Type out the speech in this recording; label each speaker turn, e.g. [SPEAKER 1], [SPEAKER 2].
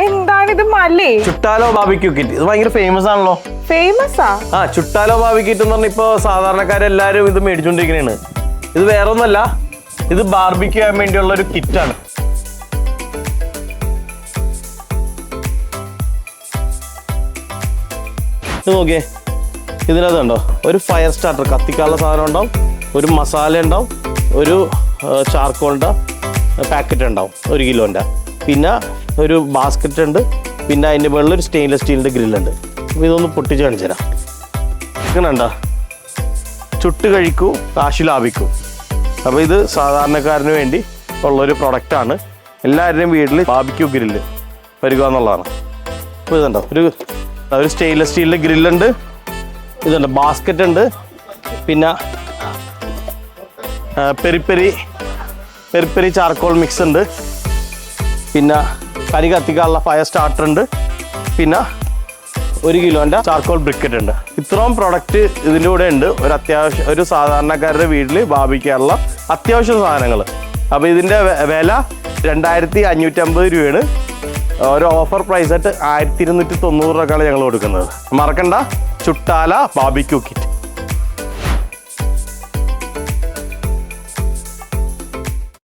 [SPEAKER 1] എന്താണിത് മലേ?
[SPEAKER 2] ചുട്ടാലോ barbecue kit. ഇത് ഭയങ്കര ഫേമസ് ആണല്ലോ.
[SPEAKER 1] ഫേമസാ?
[SPEAKER 2] ചുട്ടാലോ ബാർബിക്യൂ കിറ്റ് എന്ന് പറഞ്ഞാൽ ഇപ്പൊ സാധാരണക്കാരെല്ലാരും ഇത് മേടിച്ചോണ്ടിരിക്കണേണ്. ഇത് വേറെ ഒന്നല്ല, ഇത് ബാർബിക്യൂ ചെയ്യാൻ വേണ്ടിയുള്ള ഒരു കിറ്റാണ്. ഇത് നോക്കിയേ, ഇതിനകത്തുണ്ടോ ഒരു ഫയർ സ്റ്റാർട്ടർ, കത്തിക്കാനുള്ള സാധനം ഉണ്ടാവും, ഒരു മസാല ഉണ്ടാവും, ഒരു ചാർക്കോളിൻ്റെ പാക്കറ്റ് ഉണ്ടാവും 1 കിലോൻ്റെ, പിന്നെ ഒരു ബാസ്ക്കറ്റ് ഉണ്ട്, പിന്നെ അതിൻ്റെ മുകളിൽ ഒരു സ്റ്റെയിൻലെസ് സ്റ്റീലിൻ്റെ ഗ്രില്ലുണ്ട്. അപ്പോൾ ഇതൊന്ന് പൊട്ടിച്ച് കാണിച്ചു തരാം. ഇങ്ങനെയുണ്ടോ, ചുട്ട് കഴിക്കൂ കാശ് ലാഭിക്കൂ. അപ്പോൾ ഇത് സാധാരണക്കാരന് വേണ്ടി ഉള്ളൊരു പ്രൊഡക്റ്റാണ്. എല്ലാവരുടെയും വീട്ടിൽ ബാർബിക്യൂ ഗ്രില്ല് വരിക എന്നുള്ളതാണ്. അപ്പോൾ ഇതുണ്ടോ, ഒരു സ്റ്റെയിൻലെസ് സ്റ്റീലിൻ്റെ ഗ്രില്ലുണ്ട്, ഇതുണ്ട് ബാസ്ക്കറ്റ് ഉണ്ട്, പിന്നെ പെരി ചാർക്കോൾ മിക്സ് ഉണ്ട്, പിന്നെ കരി കത്തിക്കാനുള്ള ഫയർ സ്റ്റാർട്ടർ ഉണ്ട്, പിന്നെ 1 കിലോൻ്റെ ചാർക്കോൾ ബ്രിക്കറ്റ് ഉണ്ട്. ഇത്രയും പ്രൊഡക്റ്റ് ഇതിൻ്റെ കൂടെ ഉണ്ട്. ഒരു സാധാരണക്കാരുടെ വീട്ടിൽ ബാർബിക്യൂള്ള അത്യാവശ്യ സാധനങ്ങൾ. അപ്പോൾ ഇതിൻ്റെ വില 2550 രൂപയാണ്. ഒരു ഓഫർ പ്രൈസായിട്ട് 1290 രൂപക്കാണ് ഞങ്ങൾ കൊടുക്കുന്നത്. മറക്കണ്ട, ചുട്ടാല ബാർബിക്യൂ കിറ്റ്.